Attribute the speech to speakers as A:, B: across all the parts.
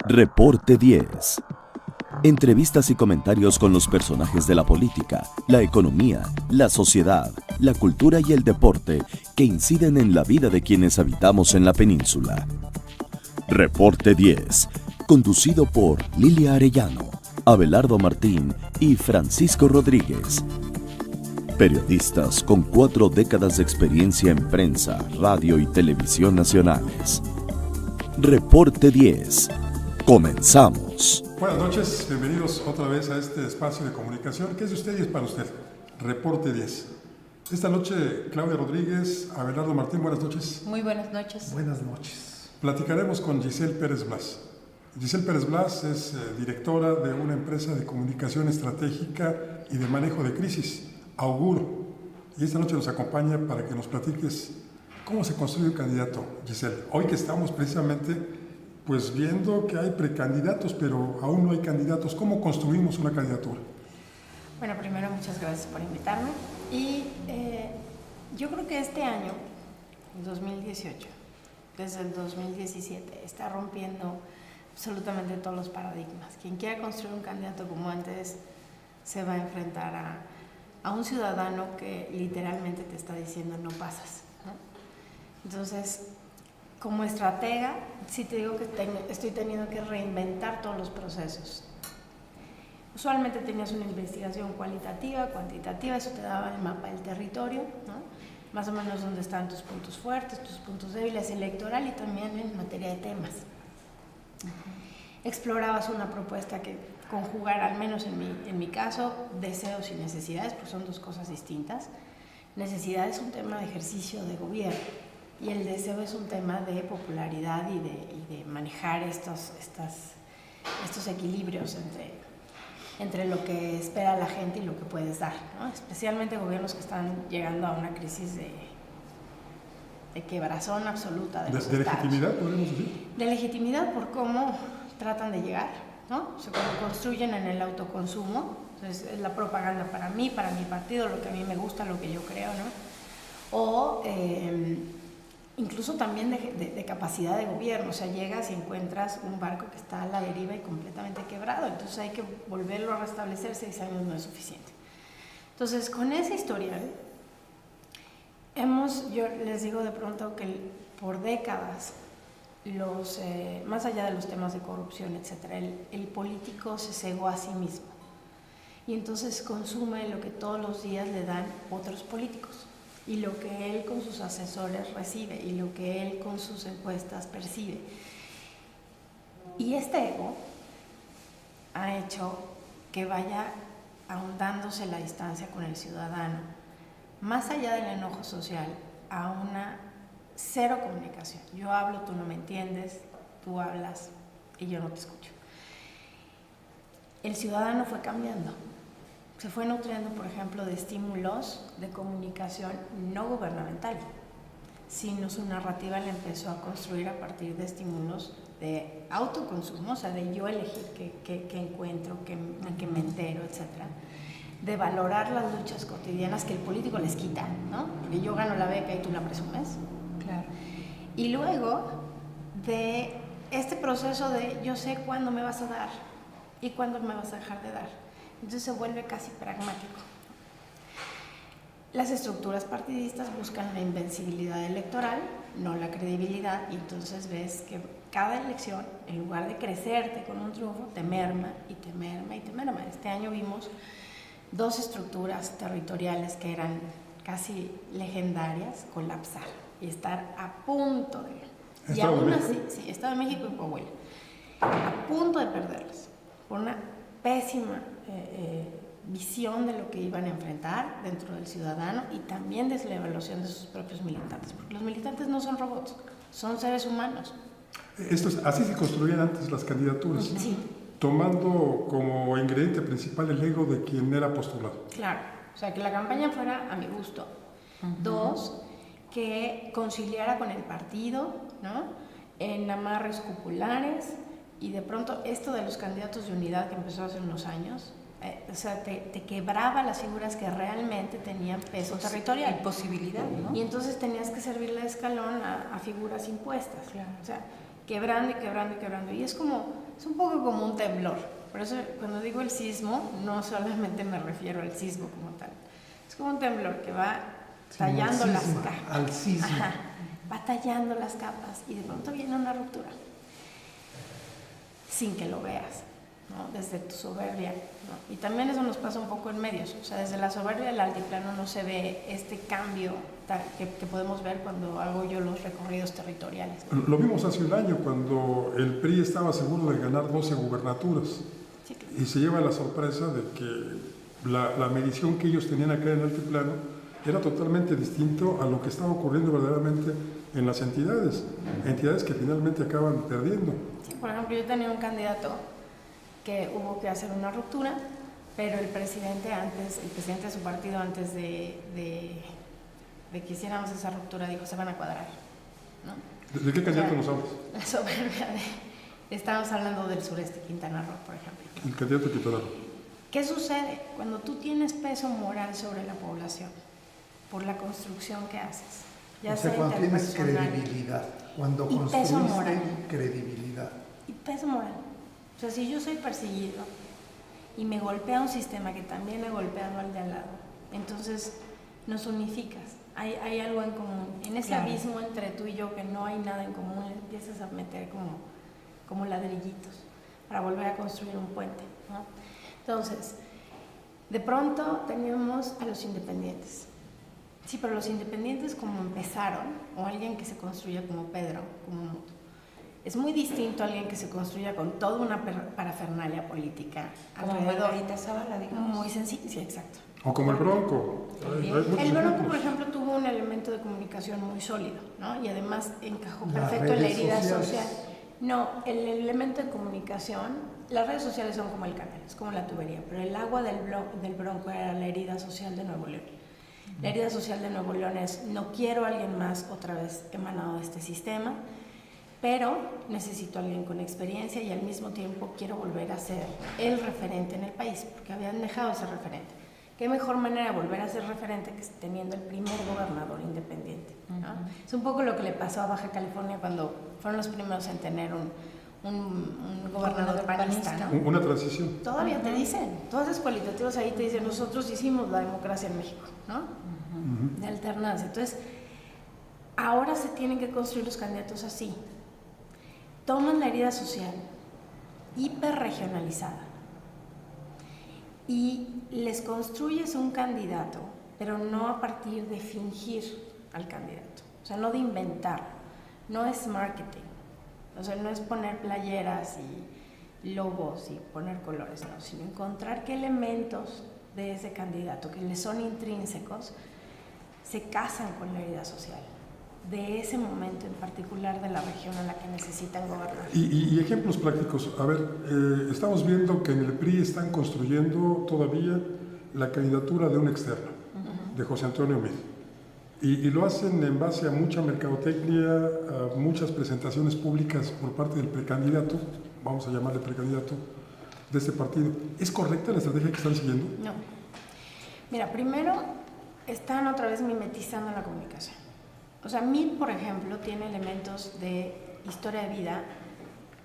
A: Reporte 10. Entrevistas y comentarios con los personajes de la política, la economía, la sociedad, la cultura y el deporte que inciden en la vida de quienes habitamos en la península. Reporte 10, conducido por Lilia Arellano, Abelardo Martín y Francisco Rodríguez. Periodistas con 4 décadas de experiencia en prensa, radio y televisión nacionales. Reporte 10. Comenzamos.
B: Buenas noches, bienvenidos otra vez a este espacio de comunicación que es de usted y es para usted. Reporte 10. Esta noche, Claudia Rodríguez, Abelardo Martín, buenas noches.
C: Muy buenas noches.
B: Buenas noches. Platicaremos con Giselle Pérez Blas. Giselle Pérez Blas es directora de una empresa de comunicación estratégica y de manejo de crisis, Auguro. Y esta noche nos acompaña para que nos platiques cómo se construye un candidato, Giselle. Hoy que estamos precisamente pues viendo que hay precandidatos, pero aún no hay candidatos. ¿Cómo construimos una candidatura?
C: Bueno, primero muchas gracias por invitarme. Y yo creo que este año, 2018, desde el 2017, está rompiendo absolutamente todos los paradigmas. Quien quiera construir un candidato como antes se va a enfrentar a un ciudadano que literalmente te está diciendo no pasas, ¿no? Entonces, como estratega, sí te digo que estoy teniendo que reinventar todos los procesos. Usualmente tenías una investigación cualitativa, cuantitativa, eso te daba el mapa del territorio, ¿no? Más o menos dónde están tus puntos fuertes, tus puntos débiles, electoral y también en materia de temas. Explorabas una propuesta que conjugara, al menos en mi caso, deseos y necesidades, pues son dos cosas distintas. Necesidad es un tema de ejercicio de gobierno. Y el deseo es un tema de popularidad y de manejar estos equilibrios entre lo que espera la gente y lo que puedes dar, ¿no? Especialmente gobiernos que están llegando a una crisis de quebrazón absoluta de los estados.
B: ¿De legitimidad, podemos decir?
C: De legitimidad por cómo tratan de llegar, ¿no? O sea, cuando construyen en el autoconsumo, entonces es la propaganda para mí, para mi partido, lo que a mí me gusta, lo que yo creo, ¿no? O incluso también de capacidad de gobierno, o sea, llegas y encuentras un barco que está a la deriva y completamente quebrado, entonces hay que volverlo a restablecer, 6 años no es suficiente. Entonces, con ese historial, yo les digo de pronto que por décadas, más allá de los temas de corrupción, etcétera, el político se cegó a sí mismo y entonces consume lo que todos los días le dan otros políticos. Y lo que él con sus asesores recibe y lo que él con sus encuestas percibe. Y este ego ha hecho que vaya ahondándose la distancia con el ciudadano, más allá del enojo social, a una cero comunicación. Yo hablo, tú no me entiendes, tú hablas y yo no te escucho. El ciudadano fue cambiando. Se fue nutriendo, por ejemplo, de estímulos de comunicación no gubernamental, sino su narrativa la empezó a construir a partir de estímulos de autoconsumo, o sea, de yo elegir qué encuentro, en qué me entero, etc. De valorar las luchas cotidianas que el político les quita, ¿no? Porque yo gano la beca y tú la presumes. Claro. Y luego de este proceso de yo sé cuándo me vas a dar y cuándo me vas a dejar de dar. Entonces se vuelve casi pragmático. Las estructuras partidistas buscan la invencibilidad electoral, no la credibilidad, y entonces ves que cada elección, en lugar de crecerte con un triunfo, te merma y te merma y te merma. Este año vimos 2 estructuras territoriales que eran casi legendarias colapsar y estar a punto de... Y aún así, sí, Estado de México y Coahuila, a punto de perderlas por una pésima visión de lo que iban a enfrentar dentro del ciudadano y también desde la evaluación de sus propios militantes, porque los militantes no son robots, son seres humanos.
B: Así se construían antes las candidaturas,
C: sí.
B: Tomando como ingrediente principal el ego de quien era postulado.
C: Claro, o sea, que la campaña fuera a mi gusto. 2, que conciliara con el partido, ¿no? En amarres cupulares. Y de pronto esto de los candidatos de unidad que empezó hace unos años O sea, te quebraba las figuras que realmente tenían peso territorial.
D: Y posibilidad, ¿no?
C: Y entonces tenías que servirle de escalón a figuras impuestas.
D: Claro.
C: O sea, quebrando y quebrando y quebrando. Y es un poco como un temblor. Por eso cuando digo el sismo, no solamente me refiero al sismo como tal. Es como un temblor que va tallando las capas.
E: Al sismo.
C: Ajá, va tallando las capas y de pronto viene una ruptura. Sin que lo veas, ¿no? Desde tu soberbia, ¿no? Y también eso nos pasa un poco en medios. O sea, desde la soberbia del altiplano no se ve este cambio que podemos ver cuando hago yo los recorridos territoriales.
B: Lo vimos hace un año cuando el PRI estaba seguro de ganar 12 gubernaturas.
C: Sí, claro.
B: Y se lleva la sorpresa de que la medición que ellos tenían acá en el altiplano era totalmente distinto a lo que estaba ocurriendo verdaderamente en las entidades que finalmente acaban perdiendo.
C: Sí, por ejemplo, yo tenía un candidato que hubo que hacer una ruptura, pero el presidente de su partido, antes de que hiciéramos esa ruptura, dijo, se van a cuadrar, ¿no?
B: ¿De qué candidato nos hablas?
C: La soberbia estamos hablando del sureste, Quintana Roo, por ejemplo.
B: El candidato quitado.
C: ¿Qué sucede? Cuando tú tienes peso moral sobre la población, por la construcción que haces, ya
E: O sea,
C: sea
E: cuando tienes
C: interpersonal
E: credibilidad, cuando
C: y peso moral.
E: construiste credibilidad.
C: Y peso moral. O sea, si yo soy perseguido y me golpea un sistema que también he golpeado al de al lado, entonces nos unificas. Hay algo en común. En ese
D: Claro.
C: abismo entre tú y yo que no hay nada en común, empiezas a meter como ladrillitos para volver a construir un puente, ¿no? Entonces, de pronto teníamos a los independientes. Sí, pero los independientes como empezaron, o alguien que se construya como Pedro, como Muto, es muy distinto a alguien que se construya con toda una parafernalia política
D: Como
C: alrededor.
D: Margarita Zavala, digamos.
C: Muy sencillo, sí, exacto.
B: O como el Bronco. Hay muchos
C: El Bronco,
B: ejemplos.
C: por ejemplo, tuvo un elemento de comunicación muy sólido, ¿no? Y además encajó
E: Las
C: perfecto en la
E: redes
C: herida
E: sociales.
C: social. No, el elemento de comunicación, las redes sociales son como el canal, es como la tubería, pero el agua del Bronco era la herida social de Nuevo León. La herida social de Nuevo León es, no quiero a alguien más otra vez emanado de este sistema, pero necesito a alguien con experiencia y al mismo tiempo quiero volver a ser el referente en el país, porque habían dejado ese referente. ¿Qué mejor manera de volver a ser referente que teniendo el primer gobernador independiente, ¿no? Es un poco lo que le pasó a Baja California cuando fueron los primeros en tener un gobernador panista, ¿no?
B: Una transición.
C: Todavía te dicen, todas las cualitativas ahí te dicen, nosotros hicimos la democracia en México, ¿no? De alternancia. Entonces, ahora se tienen que construir los candidatos así. Toman la herida social hiperregionalizada y les construyes un candidato, pero no a partir de fingir al candidato, o sea, no de inventar, no es marketing, o sea, no es poner playeras y logos y poner colores, no, sino encontrar qué elementos de ese candidato que le son intrínsecos se casan con la herida social de ese momento en particular de la región a la que necesitan gobernar.
B: Y ejemplos prácticos. A ver, estamos viendo que en el PRI están construyendo todavía la candidatura de un externo, de José Antonio Meade. Y lo hacen en base a mucha mercadotecnia, a muchas presentaciones públicas por parte del precandidato, vamos a llamarle precandidato, de este partido. ¿Es correcta la estrategia que están siguiendo?
C: No. Mira, primero están otra vez mimetizando la comunicación. O sea, Meade, por ejemplo, tiene elementos de historia de vida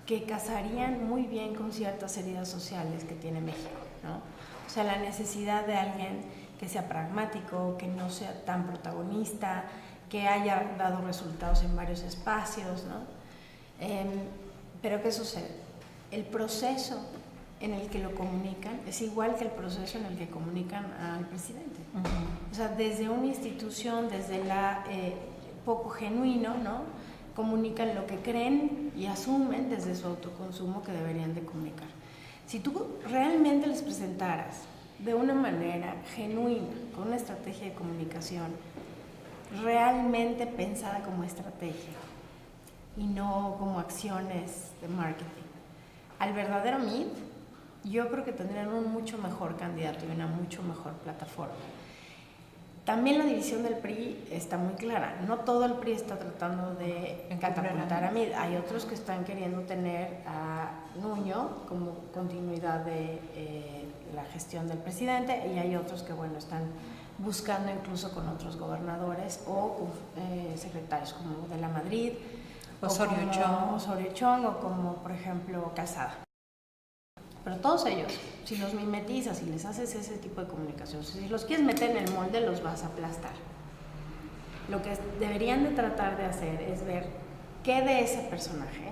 C: que casarían muy bien con ciertas heridas sociales que tiene México, ¿no? O sea, la necesidad de alguien que sea pragmático, que no sea tan protagonista, que haya dado resultados en varios espacios, ¿no? Pero ¿qué sucede? El proceso en el que lo comunican es igual que el proceso en el que comunican al presidente. O sea, desde una institución, desde la poco genuino, ¿no? Comunican lo que creen y asumen desde su autoconsumo que deberían de comunicar. Si tú realmente les presentaras de una manera genuina, con una estrategia de comunicación realmente pensada como estrategia y no como acciones de marketing, al verdadero Meade, yo creo que tendrían un mucho mejor candidato y una mucho mejor plataforma. También la división del PRI está muy clara. No todo el PRI está tratando de catapultar a Meade. Hay otros que están queriendo tener a Nuño como continuidad de la gestión del presidente, y hay otros que, bueno, están buscando incluso con otros gobernadores o con secretarios como de la Madrid, Osorio Chong, o como, por ejemplo, Calzada. Pero todos ellos, si los mimetizas y les haces ese tipo de comunicación, si los quieres meter en el molde, los vas a aplastar. Lo que deberían de tratar de hacer es ver qué de ese personaje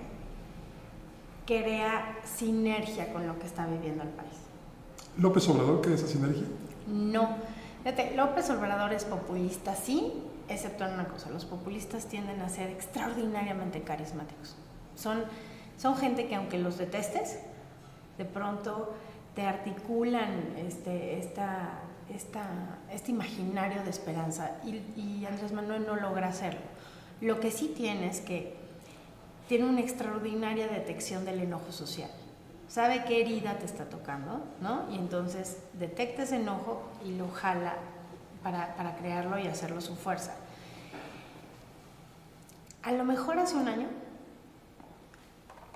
C: crea sinergia con lo que está viviendo el país.
B: ¿López Obrador crea esa sinergia?
C: No. Fíjate, López Obrador es populista, sí, excepto en una cosa: los populistas tienden a ser extraordinariamente carismáticos. Son gente que, aunque los detestes, de pronto te articulan este imaginario de esperanza, y Andrés Manuel no logra hacerlo. Lo que sí tiene es que tiene una extraordinaria detección del enojo social. Sabe qué herida te está tocando, ¿no? Y entonces detecta ese enojo y lo jala para crearlo y hacerlo su fuerza. A lo mejor hace un año,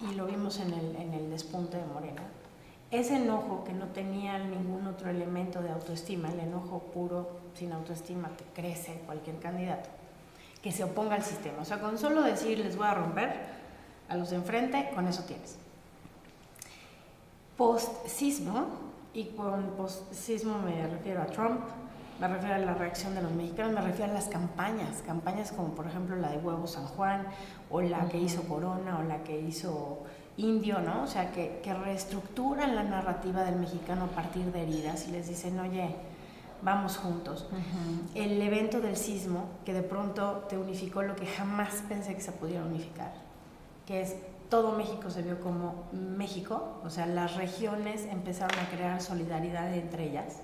C: y lo vimos en el despunte de Morena, ese enojo que no tenía ningún otro elemento de autoestima, el enojo puro, sin autoestima, que crece cualquier candidato, que se oponga al sistema. O sea, con solo decir les voy a romper a los de enfrente, con eso tienes. Post-sismo, y con post-sismo me refiero a Trump, me refiero a la reacción de los mexicanos, me refiero a las campañas como por ejemplo la de Huevo San Juan, o la que hizo Corona, o la que hizo Indio, ¿no? O sea, que reestructuran la narrativa del mexicano a partir de heridas y les dicen, oye, vamos juntos. El evento del sismo, que de pronto te unificó lo que jamás pensé que se pudiera unificar, que es todo México se vio como México, o sea, las regiones empezaron a crear solidaridad entre ellas,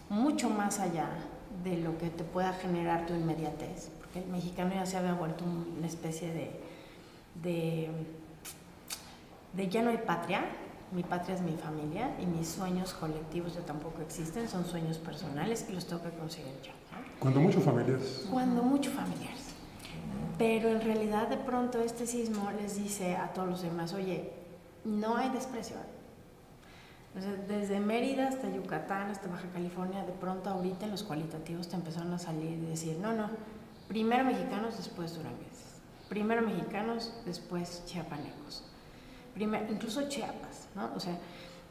C: mucho más allá de lo que te pueda generar tu inmediatez, porque el mexicano ya se había vuelto una especie de ya no hay patria, mi patria es mi familia, y mis sueños colectivos ya tampoco existen, son sueños personales y los tengo que conseguir yo, ¿no?
B: Cuando mucho familiares.
C: Cuando mucho familiares. Pero en realidad de pronto este sismo les dice a todos los demás, oye, no hay desprecio. O sea, desde Mérida hasta Yucatán, hasta Baja California, de pronto ahorita en los cualitativos te empezaron a salir y decir, no, primero mexicanos, después duranguenses. Primero mexicanos, después chiapanecos. Incluso Chiapas, ¿no? O sea,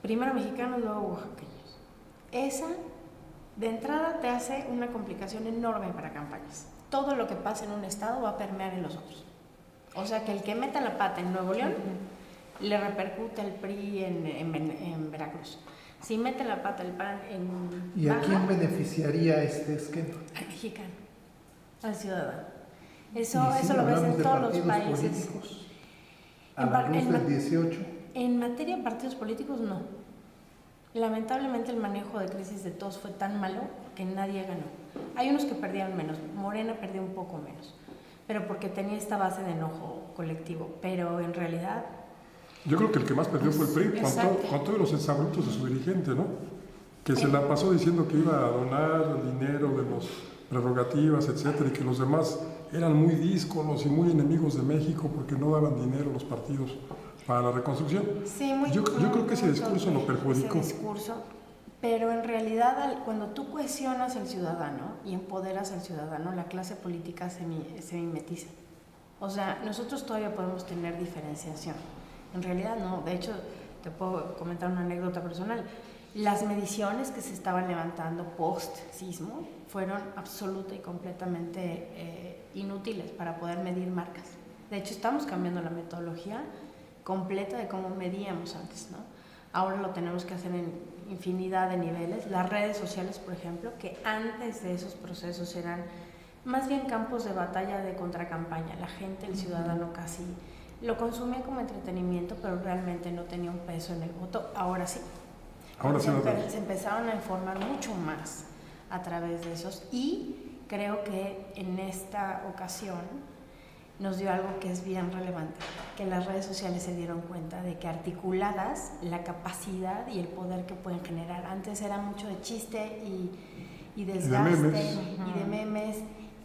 C: primero mexicanos, luego oaxaqueños. Esa, de entrada, te hace una complicación enorme para campañas. Todo lo que pasa en un estado va a permear en los otros. O sea, que el que meta la pata en Nuevo León, le repercute al PRI en Veracruz. Si mete la pata el PAN en
E: ¿Y a
C: Baja,
E: quién beneficiaría este esquema?
C: al mexicano, al ciudadano. Eso lo ves en todos los países.
E: Políticos, a la luz del 18.
C: En materia de partidos políticos, no. Lamentablemente el manejo de crisis de todos fue tan malo que nadie ganó. Hay unos que perdieron menos, Morena perdió un poco menos, pero porque tenía esta base de enojo colectivo, pero en realidad...
B: Yo creo que el que más perdió fue el PRI, con todos los exabruptos de su dirigente, ¿no? Que se la pasó diciendo que iba a donar dinero de las prerrogativas, etcétera, y que los demás eran muy díscolos y muy enemigos de México porque no daban dinero a los partidos para la reconstrucción.
C: Sí,
B: yo creo que ese discurso lo perjudicó.
C: Ese discurso, pero en realidad cuando tú cohesionas al ciudadano y empoderas al ciudadano, la clase política se mimetiza. O sea, nosotros todavía podemos tener diferenciación. En realidad no. De hecho, te puedo comentar una anécdota personal. Las mediciones que se estaban levantando post-sismo fueron absoluta y completamente inútiles para poder medir marcas. De hecho, estamos cambiando la metodología completa de cómo medíamos antes, ¿no? Ahora lo tenemos que hacer en infinidad de niveles. Las redes sociales, por ejemplo, que antes de esos procesos eran más bien campos de batalla de contracampaña. La gente, el ciudadano casi lo consumía como entretenimiento, pero realmente no tenía un peso en el voto. Ahora sí.
B: Ahora sí
C: se empezaron a informar mucho más a través de esos, y creo que en esta ocasión nos dio algo que es bien relevante, que las redes sociales se dieron cuenta de que articuladas la capacidad y el poder que pueden generar. Antes era mucho de chiste y desgaste y de memes,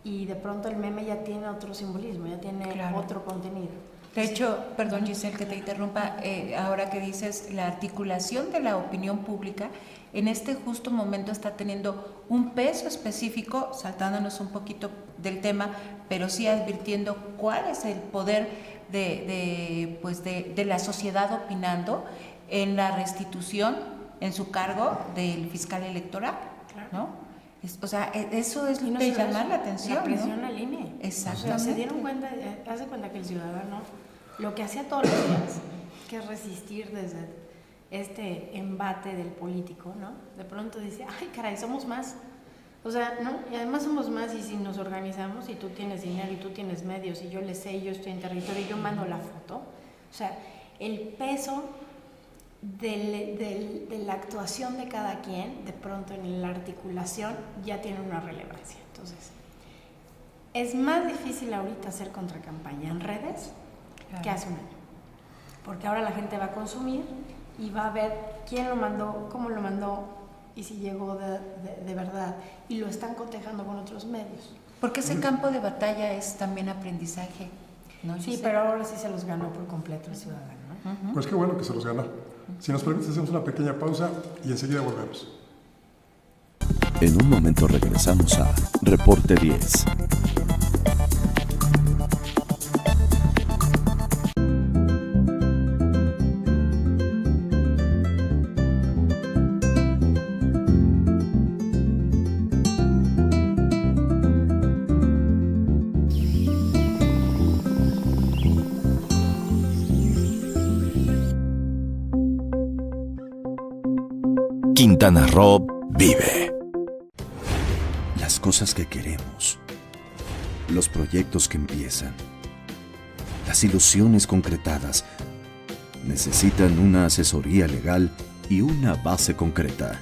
C: y de pronto el meme ya tiene otro simbolismo, ya tiene otro contenido.
D: De hecho, perdón Giselle que te interrumpa, ahora que dices la articulación de la opinión pública, en este justo momento está teniendo un peso específico, saltándonos un poquito del tema, pero sí advirtiendo cuál es el poder de la sociedad opinando en la restitución en su cargo del fiscal electoral, ¿no? O sea, eso es lo que llama la atención,
C: la presión
D: ¿no?
C: al INE.
D: Exactamente.
C: O sea, se dieron cuenta, hace cuenta que el ciudadano lo que hacía todos los días, que es resistir desde este embate del político, ¿no? De pronto dice, ay caray, somos más. O sea, ¿no? Y además somos más y si nos organizamos y tú tienes dinero y tú tienes medios y yo le sé y yo estoy en territorio y yo mando la foto. O sea, el peso de la actuación de cada quien, de pronto en la articulación, ya tiene una relevancia. Entonces, es más difícil ahorita hacer contracampaña en redes que hace un año. Porque ahora la gente va a consumir y va a ver quién lo mandó, cómo lo mandó y si llegó de verdad. Y lo están cotejando con otros medios.
D: Porque ese campo de batalla es también aprendizaje, ¿no?
C: Sí, pero ahora sí se los ganó por completo el ciudadano, ¿no?
B: Pues qué bueno que se los ganó. Si nos permites, hacemos una pequeña pausa y enseguida volvemos.
A: En un momento regresamos a Reporte 10. Quintana Roo vive. Las cosas que queremos, los proyectos que empiezan, las ilusiones concretadas, necesitan una asesoría legal y una base concreta.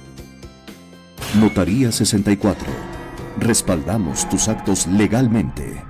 A: Notaría 64. Respaldamos tus actos legalmente.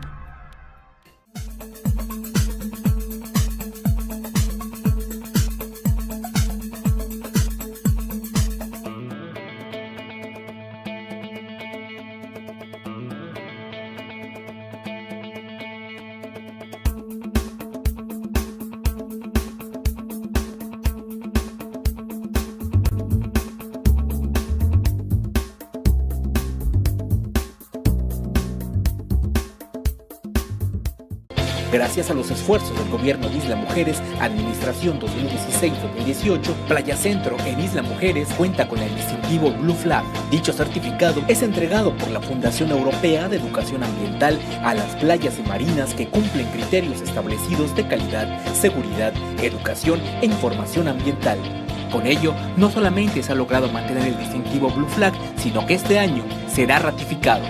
F: Gracias a los esfuerzos del gobierno de Isla Mujeres, Administración 2016-2018, Playa Centro en Isla Mujeres cuenta con el distintivo Blue Flag. Dicho certificado es entregado por la Fundación Europea de Educación Ambiental a las playas y marinas que cumplen criterios establecidos de calidad, seguridad, educación e información ambiental. Con ello, no solamente se ha logrado mantener el distintivo Blue Flag, sino que este año será ratificado.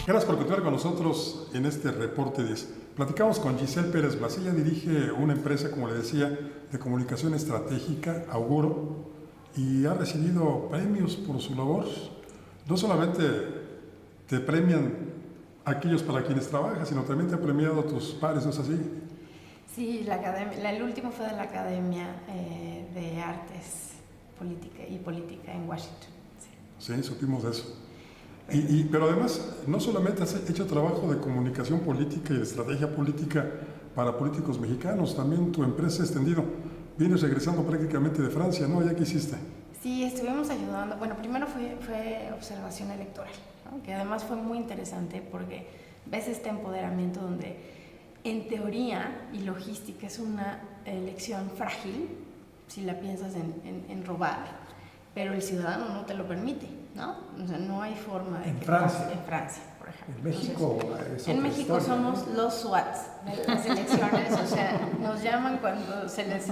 B: Gracias por continuar con nosotros en este Reporte 10. Platicamos con Giselle Pérez Blas. Ella dirige una empresa, como le decía, de comunicación estratégica, Auguro, y ha recibido premios por su labor. No solamente te premian aquellos para quienes trabajas, sino también te ha premiado a tus pares, ¿no es así?
C: Sí, la academia, el último fue de la Academia de Artes y Política en Washington.
B: Sí, supimos de eso. Pero además, no solamente has hecho trabajo de comunicación política y de estrategia política para políticos mexicanos, también tu empresa ha extendido vienes regresando prácticamente de Francia, ¿no? ¿Ya qué hiciste?
C: Sí, estuvimos ayudando. Bueno, primero fue observación electoral, ¿no? Que además fue muy interesante porque ves este empoderamiento donde en teoría y logística es una elección frágil, si la piensas en robar, pero el ciudadano no te lo permite, ¿no? O sea, no hay forma de
E: en
C: que
E: Francia.
C: En Francia, por ejemplo.
E: En México
C: Entonces,
E: es
C: en
E: otra
C: México
E: historia,
C: somos los SWATs de las elecciones, o sea, nos llaman cuando se les...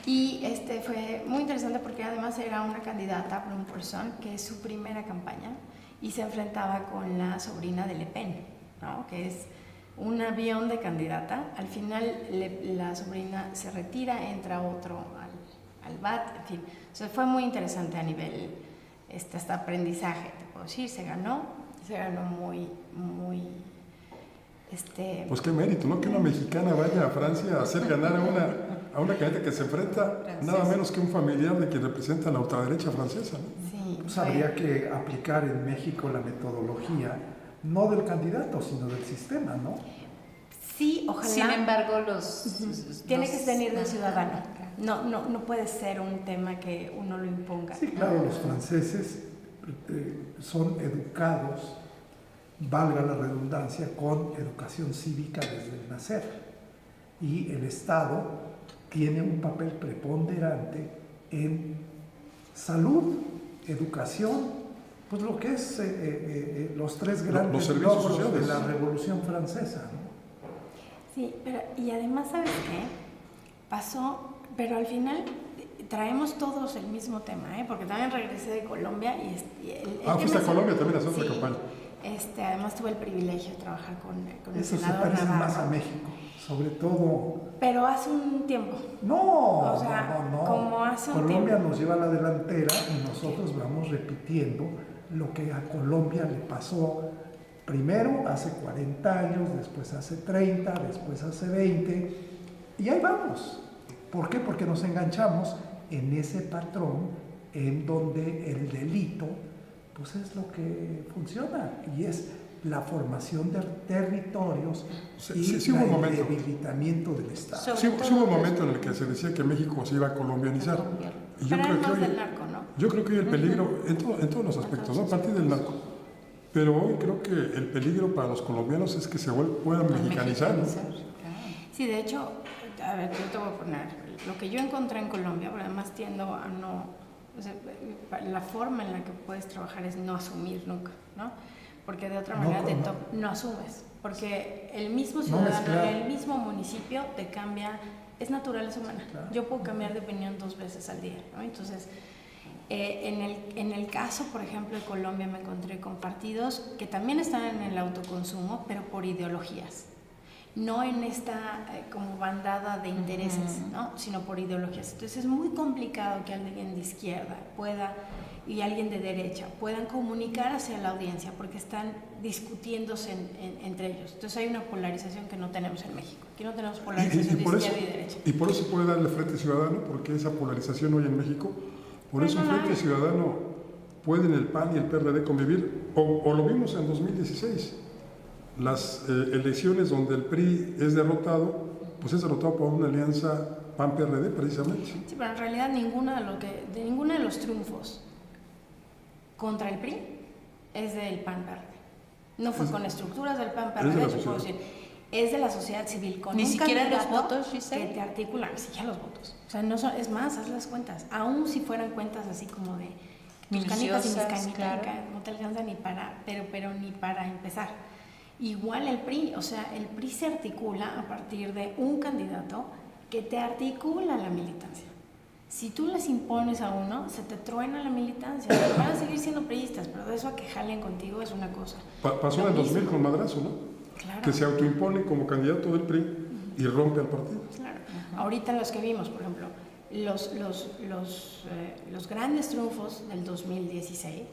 C: Y fue muy interesante porque además era una candidata, Brune Poisson, que es su primera campaña, y se enfrentaba con la sobrina de Le Pen, ¿no? Que es un avión de candidata. Al final la sobrina se retira, entra otro al BAT, en fin. O sea, fue muy interesante a nivel hasta aprendizaje, te puedo decir. Se ganó muy, muy...
B: Pues qué mérito, ¿no? Que una mexicana vaya a Francia a hacer ganar a una candidata que se enfrenta nada menos que un familiar de quien representa la ultraderecha francesa, ¿no?
C: Sí,
E: Pues habría que aplicar en México la metodología, no del candidato, sino del sistema, ¿no?
C: Sí, ojalá.
D: Sin embargo,
C: tiene que venir del ciudadano. No puede ser un tema que uno lo imponga.
E: Sí, claro, los franceses son educados, valga la redundancia, con educación cívica desde el nacer. Y el Estado tiene un papel preponderante en salud, educación, pues lo que es los tres grandes
B: servicios
E: logros
B: sociales
E: de la Revolución Francesa, ¿no?
C: Sí, y además, ¿sabes qué? Pasó, pero al final traemos todos el mismo tema, ¿eh? Porque también regresé de Colombia y
B: fuiste a Colombia también a hacer otra campaña.
C: Además tuve el privilegio de trabajar con el
E: Eso se
C: senador
E: parece
C: Navarro.
E: más a México, sobre todo.
C: Pero hace un tiempo.
E: No,
C: O sea,
E: no.
C: como hace un
E: Colombia
C: tiempo.
E: nos lleva a la delantera y nosotros vamos repitiendo lo que a Colombia le pasó primero hace 40 años, después hace 30, después hace 20, y ahí vamos. ¿Por qué? Porque nos enganchamos en ese patrón en donde el delito pues es lo que funciona y es la formación de territorios y el debilitamiento del Estado.
B: Sí, hubo un momento en el que se decía que México se iba a colombianizar. Y yo creo que hoy,
C: del narco, ¿no?
B: yo creo que hoy el peligro, en todos los aspectos, ¿no? A partir del narco. Pero hoy creo que el peligro para los colombianos es que se puedan mexicanizar, ¿no?
C: Sí, de hecho, a ver, yo te voy a poner lo que yo encontré en Colombia, pero además tiendo a no... O sea, la forma en la que puedes trabajar es no asumir nunca, ¿no? Porque de otra manera no asumes. Porque el mismo ciudadano, el mismo municipio te cambia, es naturaleza humana. Claro. Yo puedo cambiar de opinión 2 veces al día, ¿no? Entonces, en el caso, por ejemplo, de Colombia me encontré con partidos que también están en el autoconsumo, pero por ideologías. No en esta como bandada de intereses, ¿no? Sino por ideologías. Entonces es muy complicado que alguien de izquierda y alguien de derecha puedan comunicar hacia la audiencia porque están discutiéndose entre ellos. Entonces hay una polarización que no tenemos en México. Aquí no tenemos polarización de izquierda y derecha.
B: Y por eso puede darle Frente Ciudadano, porque esa polarización hoy en México, por eso Frente Ciudadano pueden el PAN y el PRD convivir, o lo vimos en 2016. Las elecciones donde el PRI es derrotado, pues es derrotado por una alianza PAN-PRD precisamente.
C: Sí, pero en realidad ninguno de los triunfos contra el PRI es del PAN-PRD. No fue con estructuras del PAN-PRD, yo puedo decir, es de la sociedad civil, con
D: ni
C: un
D: siquiera los
C: candidato
D: votos, Giselle,
C: que te articulan, ni siquiera los votos. O sea, es más, haz las cuentas, aún si fueran cuentas así como de tus canicas y mis canicas, claro. No te alcanza ni para, pero ni para empezar. Igual el PRI, o sea, el PRI se articula a partir de un candidato que te articula la militancia. Si tú les impones a uno, se te truena la militancia. Van a seguir siendo priistas, pero de eso a que jalen contigo es una cosa.
B: Pasó en el 2000 con Madrazo, ¿no?
C: Claro.
B: Que se autoimpone como candidato del PRI y rompe al partido.
C: Claro. Ahorita los que vimos, por ejemplo, los grandes triunfos del 2016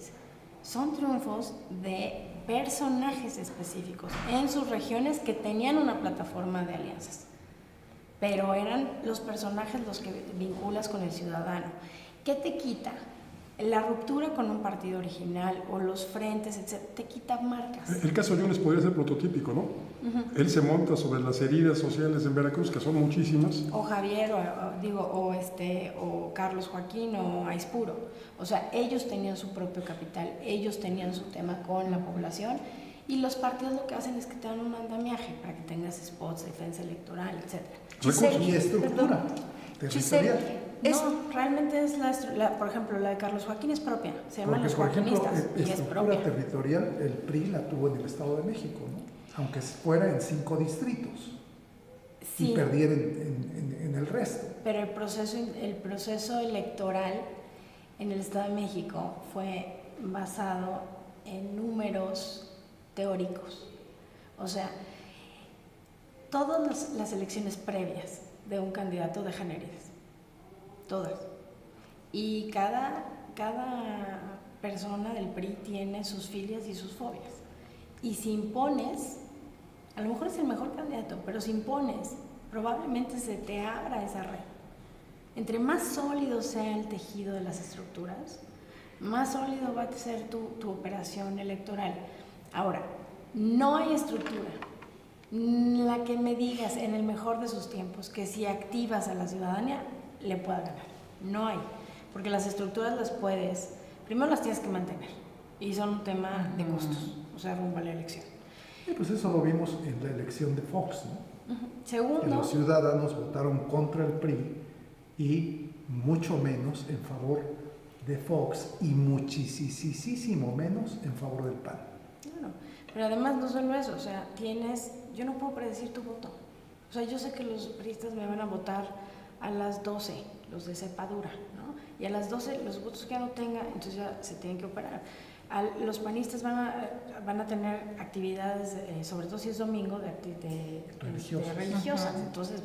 C: son triunfos de personajes específicos en sus regiones que tenían una plataforma de alianzas. Pero eran los personajes los que vinculas con el ciudadano. ¿Qué te quita la ruptura con un partido original o los frentes, etc., te quita marcas.
B: El caso Yunes podría ser prototípico, ¿no? Él se monta sobre las heridas sociales en Veracruz, que son muchísimas.
C: O Javier, o Carlos Joaquín, o Aispuro. O sea, ellos tenían su propio capital, ellos tenían su tema con la población, y los partidos lo que hacen es que te dan un andamiaje para que tengas spots, defensa electoral, etc.
B: Recursos.
E: Y estructura territorial.
C: No, realmente es por ejemplo, la de Carlos Joaquín es propia, se llaman
E: Porque,
C: los
E: por ejemplo,
C: joaquinistas, y es
E: estructura
C: propia.
E: territorial, el PRI la tuvo en el Estado de México, ¿no? Aunque fuera en 5 distritos
C: Sí,
E: y perdiera en el resto.
C: pero el proceso electoral en el Estado de México fue basado en números teóricos. O sea, todas las elecciones previas de un candidato dejan heridas. Todas. Y cada persona del PRI tiene sus filias y sus fobias. Y si impones, a lo mejor es el mejor candidato, pero si impones, probablemente se te abra esa red. Entre más sólido sea el tejido de las estructuras, más sólido va a ser tu operación electoral. Ahora, no hay estructura, la que me digas en el mejor de sus tiempos, que si activas a la ciudadanía, le pueda ganar. No hay, porque las estructuras primero las tienes que mantener, y son un tema de costos, o sea, rumbo a la elección.
E: Y pues eso lo vimos en la elección de Fox, ¿no?
C: Segundo,
E: Que los ciudadanos votaron contra el PRI y mucho menos en favor de Fox y muchísimo menos en favor del PAN.
C: claro, pero además no solo eso, o sea, yo no puedo predecir tu voto. O sea, yo sé que los priistas me van a votar a las 12, los de cepa dura, ¿no? Y a las 12 los votos que ya no tenga, entonces ya se tienen que operar. Los panistas van a tener actividades, sobre todo si es domingo, de religiosas. Entonces,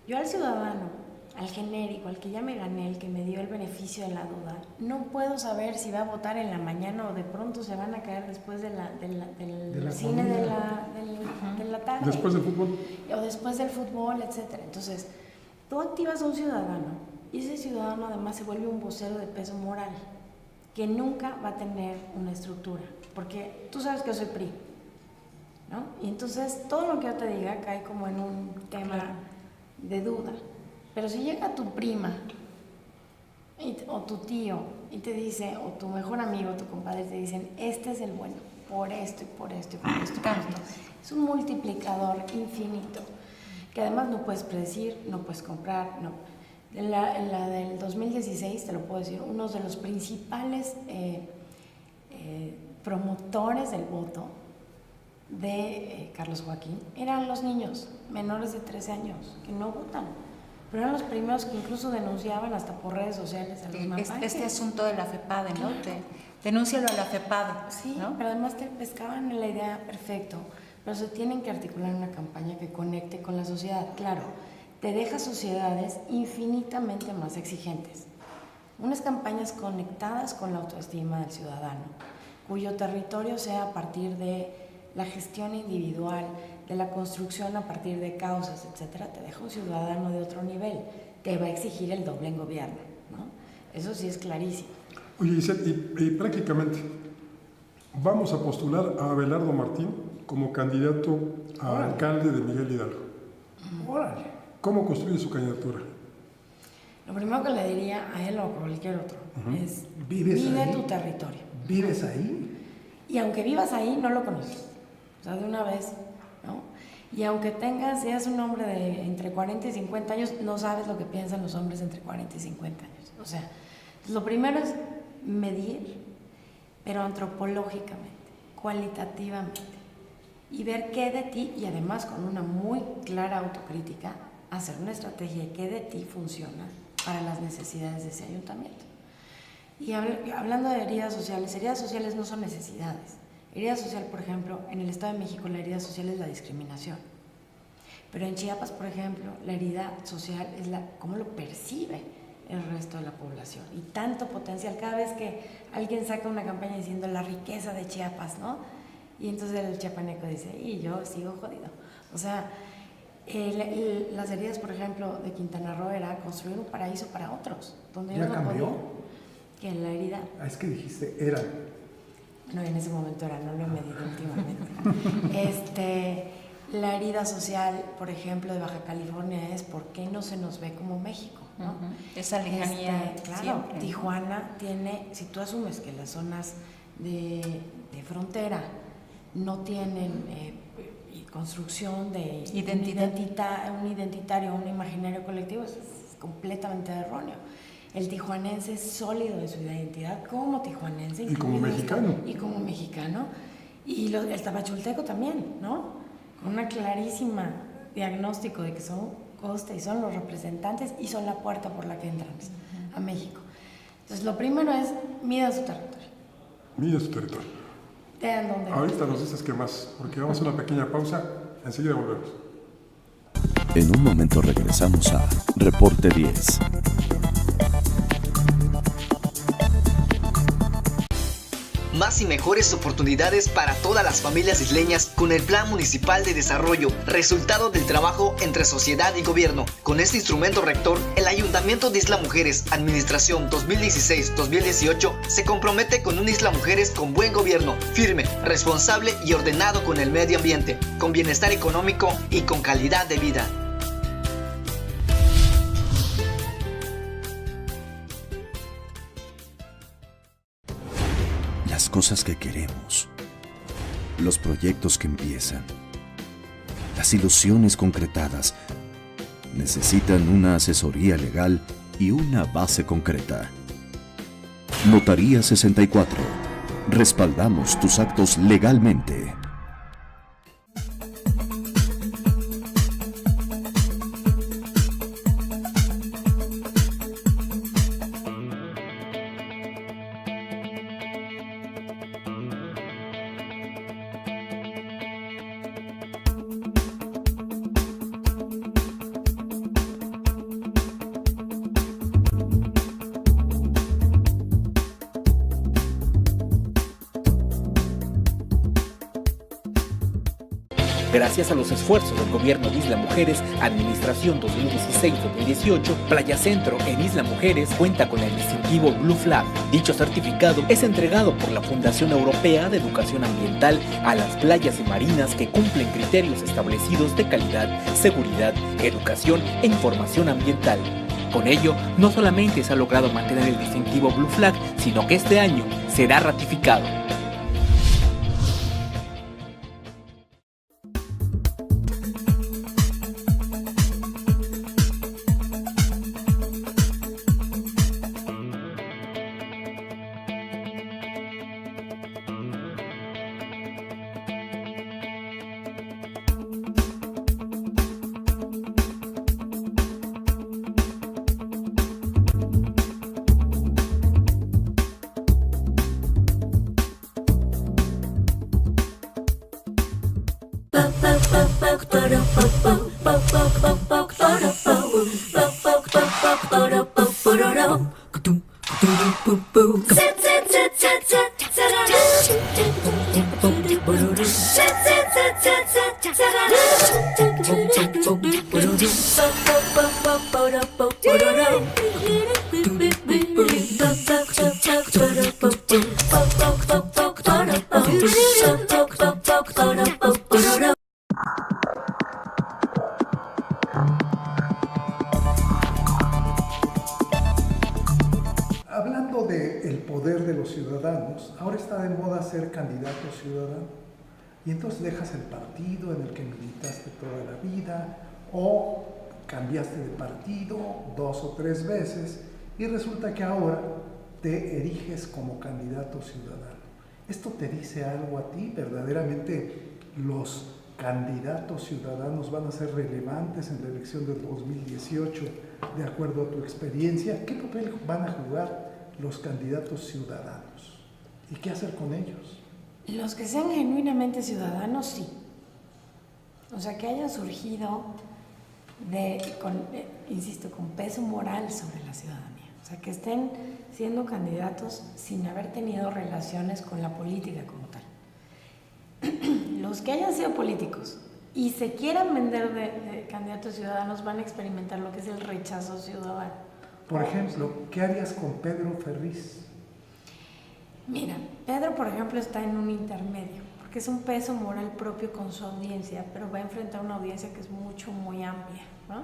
C: yo al ciudadano, al genérico, al que ya me gané, el que me dio el beneficio de la duda, no puedo saber si va a votar en la mañana o de pronto se van a caer después del cine de la tarde.
B: Después del fútbol.
C: O después del fútbol, etc. Entonces, tú activas a un ciudadano y ese ciudadano además se vuelve un vocero de peso moral, que nunca va a tener una estructura, porque tú sabes que yo soy PRI, ¿no? Y entonces todo lo que yo te diga cae como en un tema de duda. Pero si llega tu prima o tu tío y te dice, o tu mejor amigo, tu compadre, te dicen, este es el bueno, por esto y por esto y por esto, por esto. Es un multiplicador infinito, que además no puedes predecir, no puedes comprar, no. En la del 2016, te lo puedo decir, uno de los principales promotores del voto de Carlos Joaquín eran los niños menores de 13 años que no votan, pero eran los primeros que incluso denunciaban hasta por redes sociales a los mampaches.
D: Este asunto de la FEPADE, ¿no? Denúncialo a la FEPADE.
C: Sí,
D: ¿no?
C: pero además te pescaban en la idea perfecto, pero se tienen que articular una campaña que conecte con la sociedad. Claro, te deja sociedades infinitamente más exigentes. Unas campañas conectadas con la autoestima del ciudadano, cuyo territorio sea a partir de la gestión individual, de la construcción a partir de causas, etcétera, te deja un ciudadano de otro nivel. Te va a exigir el doble en gobierno, ¿no? Eso sí es clarísimo.
B: Oye, Giselle, y prácticamente vamos a postular a Abelardo Martín como candidato a alcalde de Miguel Hidalgo.
E: Órale.
B: ¿Cómo construye su candidatura?
C: Lo primero que le diría a él o a cualquier otro es,
E: ¿Vive
C: tu territorio.
E: ¿Vives ahí?
C: Y aunque vivas ahí, no lo conoces. O sea, de una vez, ¿no? Y aunque seas un hombre de entre 40 y 50 años, no sabes lo que piensan los hombres entre 40 y 50 años. O sea, lo primero es medir, pero antropológicamente, cualitativamente, y ver qué de ti, y además con una muy clara autocrítica, hacer una estrategia de qué de ti funciona para las necesidades de ese ayuntamiento. Y hablando de heridas sociales no son necesidades. Herida social, por ejemplo, en el Estado de México la herida social es la discriminación. Pero en Chiapas, por ejemplo, la herida social es cómo lo percibe el resto de la población. Y tanto potencial, cada vez que alguien saca una campaña diciendo la riqueza de Chiapas, ¿no? Y entonces el chiapaneco dice, y yo sigo jodido. O sea, las heridas, por ejemplo, de Quintana Roo era construir un paraíso para otros. Donde
E: ¿Ya
C: no
E: cambió?
C: Que la herida,
E: Es que dijiste eran.
C: no, en ese momento era, no lo he medido últimamente. La herida social, por ejemplo, de Baja California es ¿por qué no se nos ve como México? ¿no?
D: Esa lejanía.
C: Claro,
D: siempre.
C: Tijuana tiene, si tú asumes que las zonas de frontera no tienen construcción de
D: Identidad.
C: un identitario, un imaginario colectivo, es completamente erróneo. El tijuanense es sólido de su identidad como tijuanense.
B: Y como mexicano.
C: Y como mexicano. Y el tapachulteco también, ¿no? Con una clarísima diagnóstico de que son costa y son los representantes y son la puerta por la que entran a México. Entonces, lo primero es, mida su territorio.
B: Mide su territorio.
C: Vean dónde.
B: Ahorita nos dices qué más, porque vamos a una pequeña pausa, enseguida volvemos.
A: En un momento regresamos a Reporte 10.
G: Más y mejores oportunidades para todas las familias isleñas con el Plan Municipal de Desarrollo, resultado del trabajo entre sociedad y gobierno. Con este instrumento rector, el Ayuntamiento de Isla Mujeres, Administración 2016-2018, se compromete con una Isla Mujeres con buen gobierno, firme, responsable y ordenado con el medio ambiente, con bienestar económico y con calidad de vida.
A: Las cosas que queremos, los proyectos que empiezan, las ilusiones concretadas, necesitan una asesoría legal y una base concreta. Notaría 64. Respaldamos tus actos legalmente.
F: Gracias a los esfuerzos del gobierno de Isla Mujeres, Administración 2016-2018, Playa Centro en Isla Mujeres cuenta con el distintivo Blue Flag. Dicho certificado es entregado por la Fundación Europea de Educación Ambiental a las playas y marinas que cumplen criterios establecidos de calidad, seguridad, educación e información ambiental. Con ello, no solamente se ha logrado mantener el distintivo Blue Flag, sino que este año será ratificado.
E: Hablando del poder de los ciudadanos, ahora está de moda ser candidato ciudadano. Y entonces dejas el partido en el que militaste toda la vida o cambiaste de partido 2 o 3 veces y resulta que ahora te eriges como candidato ciudadano. ¿Esto te dice algo a ti? ¿Verdaderamente los candidatos ciudadanos van a ser relevantes en la elección del 2018 de acuerdo a tu experiencia? ¿Qué papel van a jugar los candidatos ciudadanos? ¿Y qué hacer con ellos?
C: Los que sean genuinamente ciudadanos, sí. O sea, que hayan surgido insisto, con peso moral sobre la ciudadanía. O sea, que estén siendo candidatos sin haber tenido relaciones con la política como tal. Los que hayan sido políticos y se quieran vender de candidatos ciudadanos van a experimentar lo que es el rechazo ciudadano.
E: Por ejemplo, ¿qué harías con Pedro Ferriz?
C: Mira, Pedro, por ejemplo, está en un intermedio, porque es un peso moral propio con su audiencia, pero va a enfrentar una audiencia que es muy amplia, ¿no?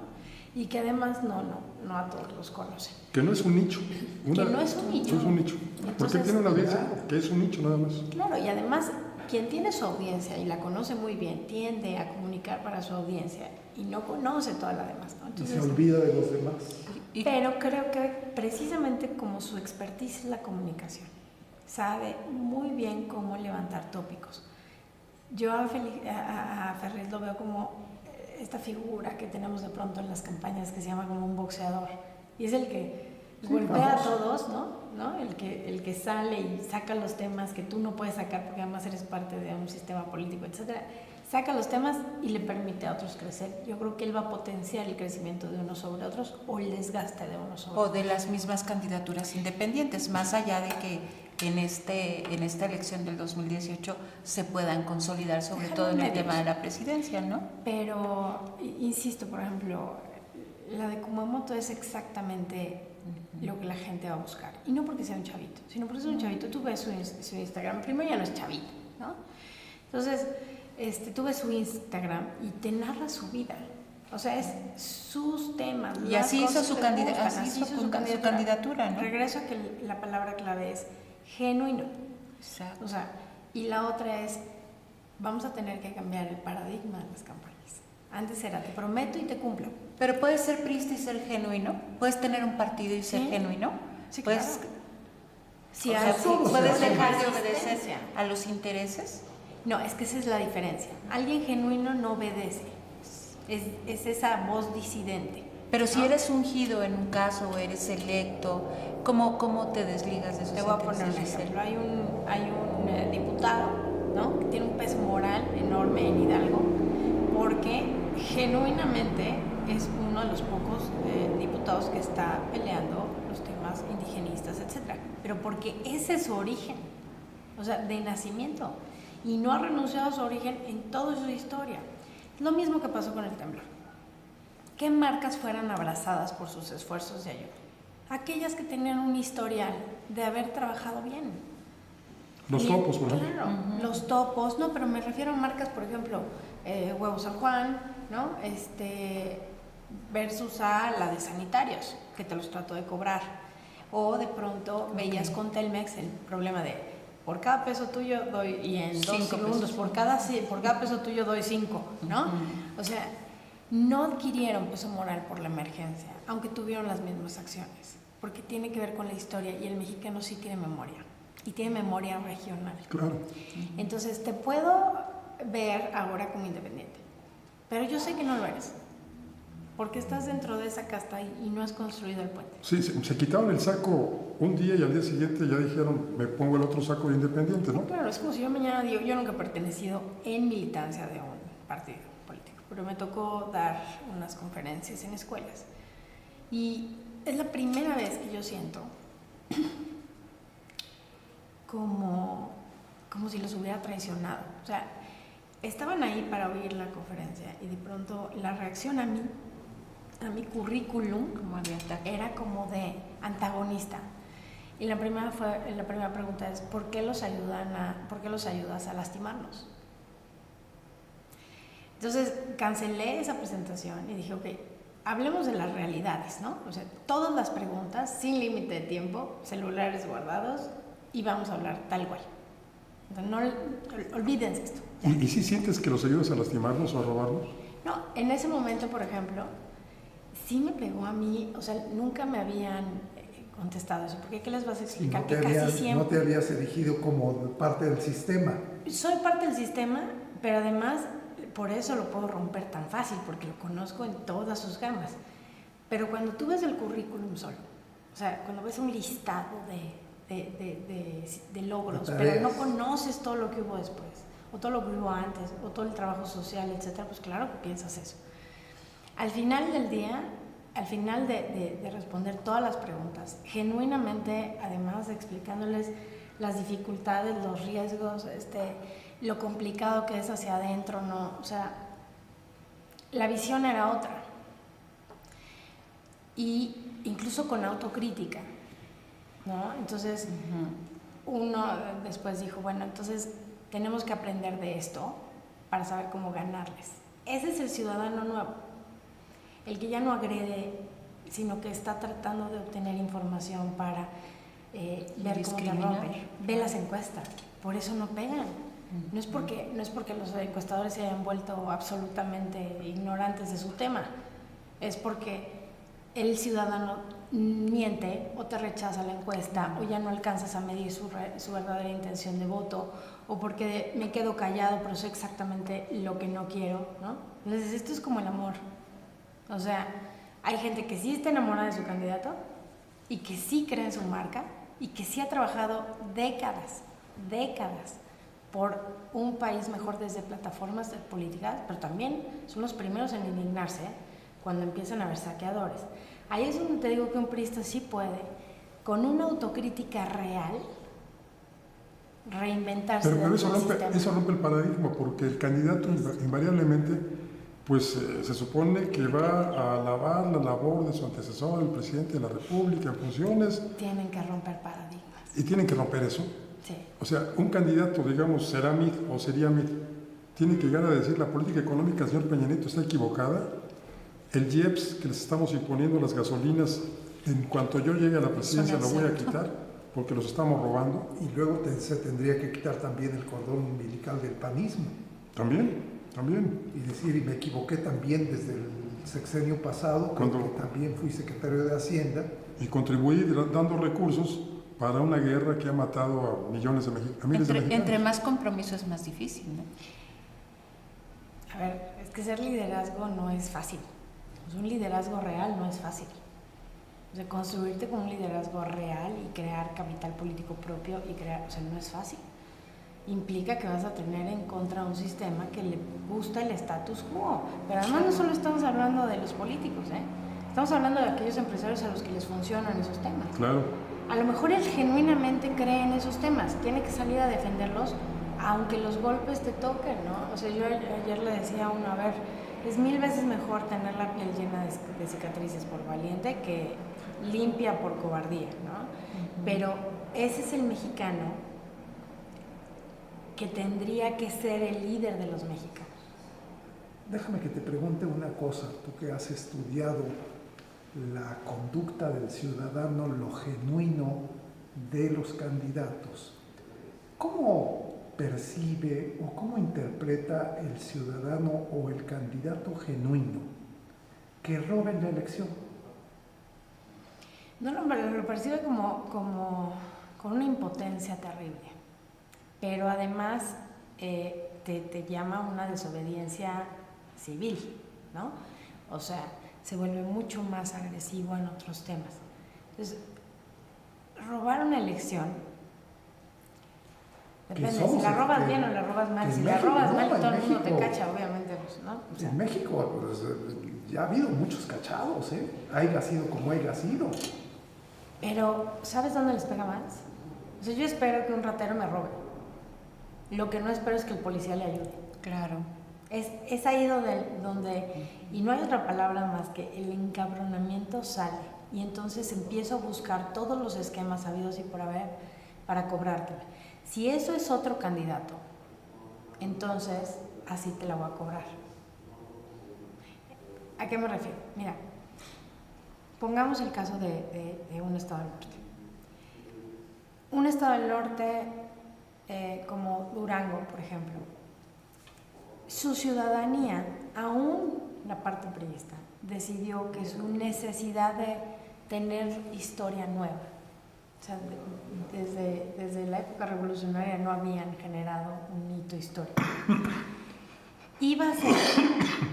C: Y que además no a todos los conocen.
B: Que no es un nicho.
C: Que no es un nicho.
B: No es un nicho.
C: Entonces,
B: ¿por qué tiene una audiencia? Que es un nicho nada más.
C: Claro, y además quien tiene su audiencia y la conoce muy bien, tiende a comunicar para su audiencia y no conoce toda la demás, ¿no?
E: Y se olvida de los demás.
C: Pero creo que precisamente como su expertise es la comunicación, sabe muy bien cómo levantar tópicos. Yo a Ferriz lo veo como esta figura que tenemos de pronto en las campañas que se llama como un boxeador, y es el que golpea a todos, ¿no? El que sale y saca los temas que tú no puedes sacar porque además eres parte de un sistema político, etcétera. Saca los temas y le permite a otros crecer. Yo creo que él va a potenciar el crecimiento de unos sobre otros o el desgaste de unos sobre otros.
D: O de las mismas candidaturas independientes, más allá de que en esta elección del 2018 se puedan consolidar, sobre todo en el tema de la presidencia, ¿no?
C: Pero, insisto, por ejemplo, la de Kumamoto es exactamente lo que la gente va a buscar. Y no porque sea un chavito, sino porque es un chavito. Tú ves su Instagram, primero ya no es chavito, ¿no? Entonces, tú ves su Instagram y te narra su vida. O sea, es sus temas.
D: Y así hizo su
C: candidatura, ¿no? Regreso a que la palabra clave es genuino.
D: Exacto.
C: O sea, y la otra es, vamos a tener que cambiar el paradigma de las campañas. Antes era, te prometo y te cumplo.
D: Pero puedes ser priista y ser genuino. Puedes tener un partido y ser genuino.
C: Sí,
D: puedes,
C: claro. Sí,
D: puedes dejar de obedecer a los intereses.
C: No, es que esa es la diferencia. Alguien genuino no obedece. Es esa voz disidente.
D: Pero si eres ungido en un caso o eres electo, ¿cómo te desligas de esos intereses?
C: Te voy a poner un ejemplo. Hay un diputado, ¿no?, que tiene un peso moral enorme en Hidalgo, porque genuinamente es uno de los pocos diputados que está peleando los temas indigenistas, etc. Pero porque ese es su origen, o sea, de nacimiento, y no ha renunciado a su origen en toda su historia. Es lo mismo que pasó con el temblor. ¿Qué marcas fueran abrazadas por sus esfuerzos de ayuda? Aquellas que tenían un historial de haber trabajado bien.
B: Los topos, por ejemplo.
C: Claro, los topos, no, pero me refiero a marcas, por ejemplo, Huevos San Juan, ¿no? Versus a la de sanitarios, que te los trato de cobrar. O de pronto veías con Telmex el problema de, por cada peso tuyo doy, y en 2 segundos, por cada peso tuyo doy 5, ¿no? O sea, no adquirieron peso moral por la emergencia, aunque tuvieron las mismas acciones, porque tiene que ver con la historia, y el mexicano sí tiene memoria, y tiene memoria regional.
B: Claro.
C: Entonces, te puedo ver ahora como independiente, pero yo sé que no lo eres, porque estás dentro de esa casta y no has construido el puente.
B: Sí, se quitaron el saco un día y al día siguiente ya dijeron, me pongo el otro saco de independiente, ¿no?
C: Claro, es como si yo mañana digo, yo nunca he pertenecido en militancia de un partido político, pero me tocó dar unas conferencias en escuelas. Y es la primera vez que yo siento como si los hubiera traicionado. O sea, estaban ahí para oír la conferencia y de pronto la reacción a mi currículum era como de antagonista. Y la primera pregunta es, ¿por qué los ayudas a lastimarnos? Entonces cancelé esa presentación y dije, ok, hablemos de las realidades, ¿no? O sea, todas las preguntas, sin límite de tiempo, celulares guardados, y vamos a hablar tal cual. Entonces, no olvídense esto.
B: ¿Y si sientes que los ayudas a lastimarnos o a robarnos?
C: No, en ese momento, por ejemplo, sí me pegó a mí, o sea, nunca me habían contestado eso, porque ¿qué les vas a explicar? Que casi siempre...
E: No te habías erigido como parte del sistema.
C: Soy parte del sistema, pero además por eso lo puedo romper tan fácil, porque lo conozco en todas sus gamas. Pero cuando tú ves el currículum solo, o sea, cuando ves un listado de logros, pero no conoces todo lo que hubo después, o todo lo que hubo antes, o todo el trabajo social, etcétera, pues claro que piensas eso. Al final del día, al final de responder todas las preguntas, genuinamente, además de explicándoles las dificultades, los riesgos, lo complicado que es hacia adentro, ¿no? O sea, la visión era otra. Y incluso con autocrítica, ¿no? Entonces, uno después dijo, bueno, entonces tenemos que aprender de esto para saber cómo ganarles. Ese es el ciudadano nuevo, el que ya no agrede, sino que está tratando de obtener información para ver cómo te rompen. Ve las encuestas, por eso no pegan. No es porque los encuestadores se hayan vuelto absolutamente ignorantes de su tema, es porque el ciudadano miente o te rechaza la encuesta o ya no alcanzas a medir su verdadera intención de voto, o porque me quedo callado pero sé exactamente lo que no quiero, ¿no? Entonces esto es como el amor. O sea, hay gente que sí está enamorada de su candidato y que sí cree en su marca y que sí ha trabajado décadas por un país mejor desde plataformas políticas, pero también son los primeros en indignarse cuando empiezan a haber saqueadores. Ahí es donde te digo que un priista sí puede, con una autocrítica real, reinventarse.
B: Pero eso rompe el paradigma, porque el candidato invariablemente, pues se supone que va a alabar la labor de su antecesor, el presidente de la República, en funciones.
C: Tienen que romper paradigmas.
B: Y tienen que romper eso.
C: Sí.
B: O sea, un candidato, digamos, será MID o sería MID, tiene que llegar a decir la política económica del señor Peña Nieto está equivocada. El IEPS que les estamos imponiendo, las gasolinas, en cuanto yo llegue a la presidencia lo voy a quitar porque los estamos robando.
E: Y luego se tendría que quitar también el cordón umbilical del panismo.
B: También.
E: Y decir, y me equivoqué también desde el sexenio pasado, cuando también fui secretario de Hacienda.
B: Y contribuí dando recursos para una guerra que ha matado a millones de mexicanos, a miles de mexicanos.
D: Entre más compromiso es más difícil, ¿no?
C: A ver, es que ser liderazgo no es fácil. Un liderazgo real no es fácil. O sea, construirte con un liderazgo real y crear capital político propio no es fácil. Implica que vas a tener en contra un sistema que le gusta el status quo. Pero además no solo estamos hablando de los políticos, estamos hablando de aquellos empresarios a los que les funcionan esos temas.
B: Claro.
C: A lo mejor él genuinamente cree en esos temas, tiene que salir a defenderlos, aunque los golpes te toquen, ¿no? O sea, yo ayer le decía a uno, a ver, es 1000 veces mejor tener la piel llena de cicatrices por valiente que limpia por cobardía, ¿no? Pero ese es el mexicano que tendría que ser el líder de los mexicanos.
E: Déjame que te pregunte una cosa, tú que has estudiado la conducta del ciudadano, lo genuino de los candidatos. ¿Cómo percibe o cómo interpreta el ciudadano o el candidato genuino que roba en la elección?
C: No, lo percibe como con una impotencia terrible, pero además te llama una desobediencia civil, ¿no? O sea, se vuelve mucho más agresivo en otros temas. Entonces, robar una elección, depende, si la robas bien o la robas mal. Si la robas mal, todo el mundo te cacha, obviamente, pues, ¿no? O sea,
E: en México pues, ya ha habido muchos cachados, haya sido como haya sido.
C: Pero, ¿sabes dónde les pega más? O sea, yo espero que un ratero me robe. Lo que no espero es que el policía le ayude.
D: Claro.
C: Es ahí donde, y no hay otra palabra más que el encabronamiento sale. Y entonces empiezo a buscar todos los esquemas habidos y por haber para cobrarte. Si eso es otro candidato, entonces así te la voy a cobrar. ¿A qué me refiero? Mira, pongamos el caso de un estado del norte. Un estado del norte como Durango, por ejemplo, su ciudadanía, aún la parte priista, decidió que su necesidad de tener historia nueva, o sea, desde la época revolucionaria no habían generado un hito histórico, iba a ser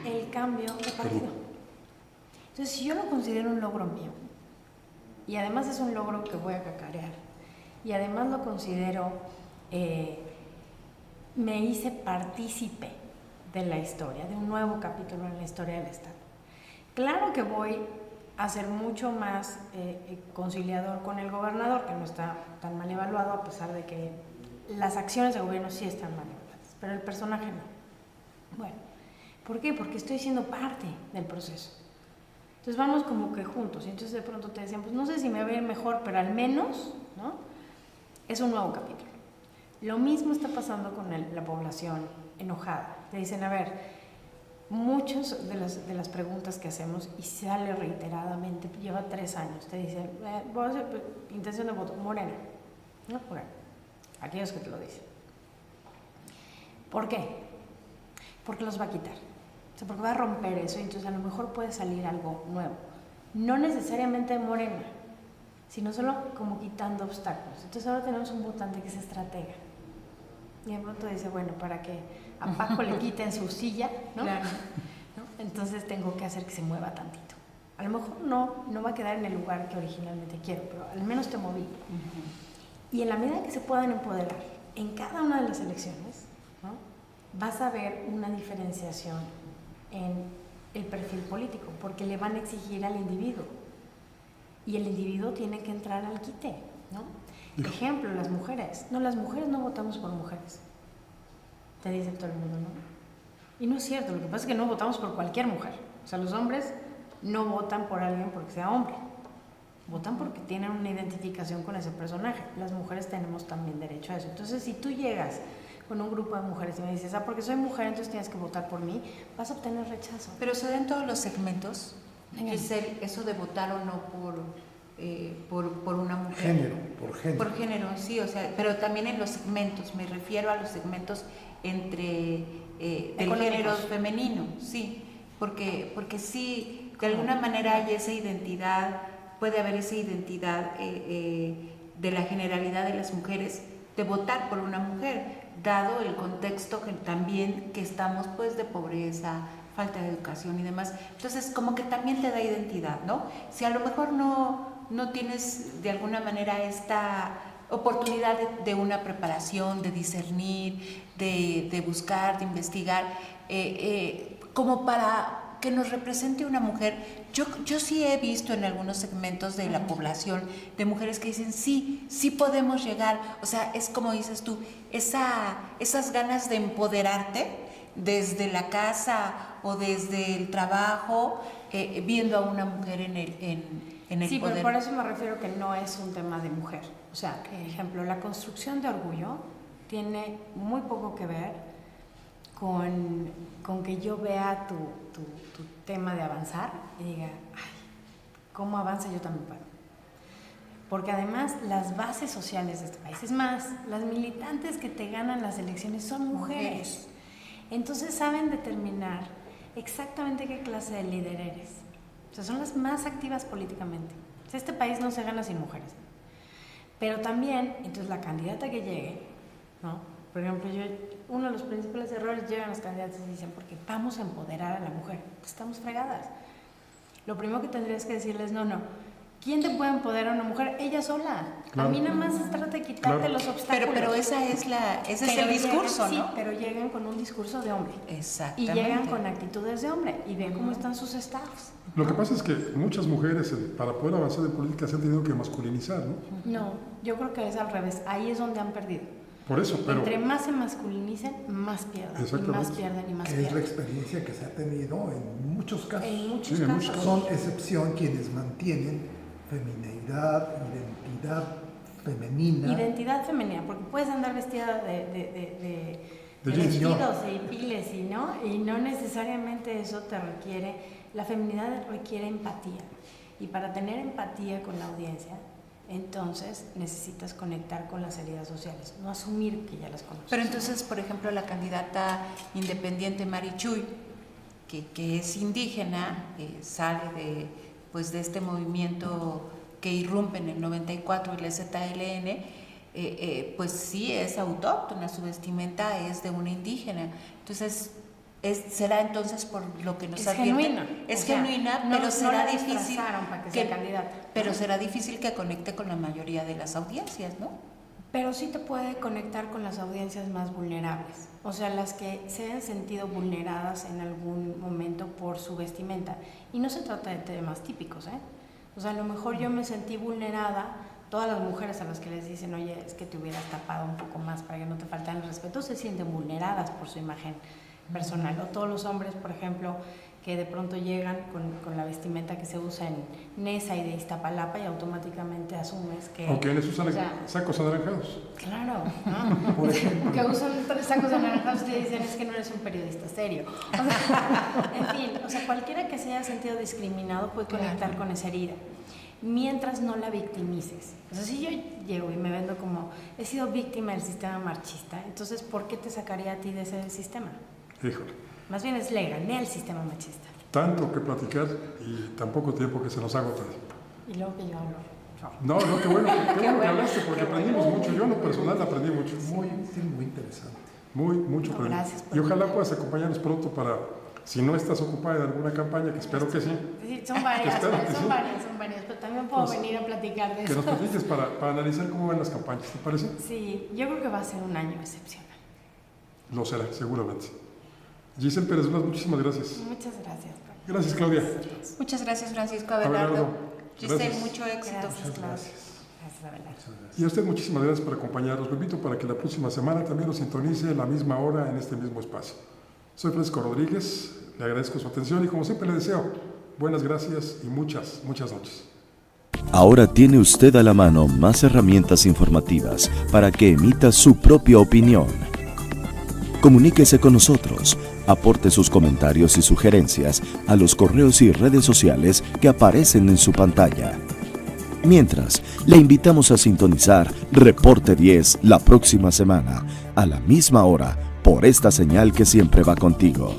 C: el cambio de partido. Entonces, si yo lo considero un logro mío, y además es un logro que voy a cacarear, y además lo considero, me hice partícipe de la historia, de un nuevo capítulo en la historia del Estado. Claro que voy a ser mucho más conciliador con el gobernador, que no está tan mal evaluado, a pesar de que las acciones de gobierno sí están mal evaluadas, pero el personaje no. Bueno, ¿por qué? Porque estoy siendo parte del proceso. Entonces vamos como que juntos, y entonces de pronto te decían, pues no sé si me va a ir mejor, pero al menos, ¿no? es un nuevo capítulo. Lo mismo está pasando con la población enojada. Te dicen, a ver, muchas de las preguntas que hacemos, y sale reiteradamente, lleva 3 años, te dicen, voy a hacer intención de voto, Morena, ¿no? Morena, aquellos que te lo dicen. ¿Por qué? Porque los va a quitar, o sea, porque va a romper eso, y entonces a lo mejor puede salir algo nuevo. No necesariamente de Morena, sino solo como quitando obstáculos. Entonces ahora tenemos un votante que es estratega. Y de pronto dice, bueno, para que a Paco le quiten su silla, ¿no?
D: Claro.
C: ¿No? Entonces tengo que hacer que se mueva tantito. A lo mejor no va a quedar en el lugar que originalmente quiero, pero al menos te moví. Y en la medida que se puedan empoderar en cada una de las elecciones, ¿no? Vas a ver una diferenciación en el perfil político, porque le van a exigir al individuo. Y el individuo tiene que entrar al quite, ¿no? Ejemplo, las mujeres. No, las mujeres no votamos por mujeres. Te dice todo el mundo, ¿no? Y no es cierto, lo que pasa es que no votamos por cualquier mujer. O sea, los hombres no votan por alguien porque sea hombre. Votan porque tienen una identificación con ese personaje. Las mujeres tenemos también derecho a eso. Entonces, si tú llegas con un grupo de mujeres y me dices, porque soy mujer, entonces tienes que votar por mí, vas a obtener rechazo.
D: Pero se da en todos los segmentos, Giselle, eso de votar o no por una mujer.
E: Por
D: género, sí, o sea, pero también en los segmentos, me refiero a los segmentos del género femenino, sí, porque sí, de alguna manera hay esa identidad, puede haber esa identidad de la generalidad de las mujeres de votar por una mujer, dado el contexto que también que estamos pues de pobreza, falta de educación y demás. Entonces como que también te da identidad, ¿no? Si a lo mejor no tienes de alguna manera esta oportunidad de una preparación, de discernir, de buscar, de investigar, como para que nos represente una mujer. Yo sí he visto en algunos segmentos de la población de mujeres que dicen sí podemos llegar, o sea, es como dices tú, esas ganas de empoderarte desde la casa o desde el trabajo, viendo a una mujer en el poder.
C: Sí, pero por eso me refiero que no es un tema de mujer. O sea, por ejemplo, la construcción de orgullo tiene muy poco que ver con que yo vea tu tema de avanzar y diga, ay, ¿cómo avanza? Yo también puedo. Porque además las bases sociales de este país, es más, las militantes que te ganan las elecciones son mujeres. Entonces saben determinar exactamente qué clase de líder eres. O sea, son las más activas políticamente. O sea, este país no se gana sin mujeres. Pero también, entonces la candidata que llegue, ¿no? Por ejemplo, uno de los principales errores llegan los candidatos y dicen, porque vamos a empoderar a la mujer. Pues estamos fregadas. Lo primero que tendrías que decirles, no. ¿Quién te puede empoderar a una mujer? Ella sola. Claro. A mí nada más se trata de quitarte los obstáculos.
D: Pero ese es el discurso, ¿no?
C: Sí, pero llegan con un discurso de hombre.
D: Exactamente.
C: Y llegan con actitudes de hombre. Y ven cómo están sus staffs.
B: Lo que pasa es que muchas mujeres, para poder avanzar en política, se han tenido que masculinizar, ¿no?
C: No, yo creo que es al revés. Ahí es donde han perdido.
B: Por eso, pero...
C: Entre más se masculinicen, más pierden. Y más pierden y más pierden.
E: Es la experiencia que se ha tenido en muchos casos.
C: En muchos casos.
E: Son excepción quienes mantienen femineidad, identidad femenina.
C: Identidad femenina, porque puedes andar vestida de vestidos y piles y no necesariamente eso te requiere, la feminidad requiere empatía. Y para tener empatía con la audiencia, entonces necesitas conectar con las heridas sociales, no asumir que ya las conoces.
D: Pero entonces, por ejemplo, la candidata independiente Marichuy, que es indígena, sale de este movimiento que irrumpe en el 94, el ZLN, pues sí es autóctona, su vestimenta es de una indígena. Entonces, será entonces por lo que nos advierte. Es genuina, pero será difícil
C: para que sea candidata.
D: Pero será difícil que conecte con la mayoría de las audiencias, ¿no?
C: Pero sí te puede conectar con las audiencias más vulnerables, o sea, las que se han sentido vulneradas en algún momento por su vestimenta. Y no se trata de temas típicos, O sea, a lo mejor yo me sentí vulnerada, todas las mujeres a las que les dicen, oye, es que te hubieras tapado un poco más para que no te faltara el respeto, se sienten vulneradas por su imagen personal. O todos los hombres, por ejemplo, que de pronto llegan con la vestimenta que se usa en Nesa y de Iztapalapa y automáticamente asumes que...
B: O quienes usan sacos anaranjados.
C: Claro, ¿no?
E: Por ejemplo.
C: Que usan sacos anaranjados y te dicen es que no eres un periodista serio. O sea, en fin, o sea, cualquiera que se haya sentido discriminado puede conectar con esa herida, mientras no la victimices. O sea, si yo llego y me vendo como he sido víctima del sistema machista, entonces ¿por qué te sacaría a ti de ese sistema?
B: Híjole.
C: Más bien le gané al sistema machista.
B: Tanto que platicar y tan poco tiempo que se nos agota.
C: Y luego que yo hablo.
B: No, qué bueno que hablaste, porque aprendimos mucho. Yo en lo personal aprendí mucho.
E: Muy útil, muy interesante.
C: No,
B: Mucho aprendí.
C: gracias por
B: Y ojalá
C: venir.
B: puedas acompañarnos pronto para, si no estás ocupada en alguna campaña, que espero que sí.
C: Sí, son varias,
B: espero que
C: son
B: sí.
C: varias, pero también puedo
B: Pues,
C: venir a platicar de
B: Que
C: eso.
B: nos platiques para analizar cómo van las campañas, ¿te parece?
C: Sí, yo creo que va a ser un año excepcional.
B: Lo será, seguramente. Giselle Pérez Blas, muchísimas gracias.
C: Muchas gracias.
B: Gracias, Claudia.
D: Muchas gracias, Francisco
B: Abelardo.
D: Abelardo. Giselle,
B: Gracias.
D: mucho éxito.
C: Gracias, Claudia.
E: Gracias.
C: Gracias, Abelardo.
B: Y a usted muchísimas gracias por acompañarnos. Lo invito para que la próxima semana también nos sintonice a la misma hora en este mismo espacio. Soy Francisco Rodríguez, le agradezco su atención y como siempre le deseo buenas gracias y muchas noches.
A: Ahora tiene usted a la mano más herramientas informativas para que emita su propia opinión. Comuníquese con nosotros, aporte sus comentarios y sugerencias a los correos y redes sociales que aparecen en su pantalla. Mientras, le invitamos a sintonizar Reporte 10 la próxima semana, a la misma hora, por esta señal que siempre va contigo.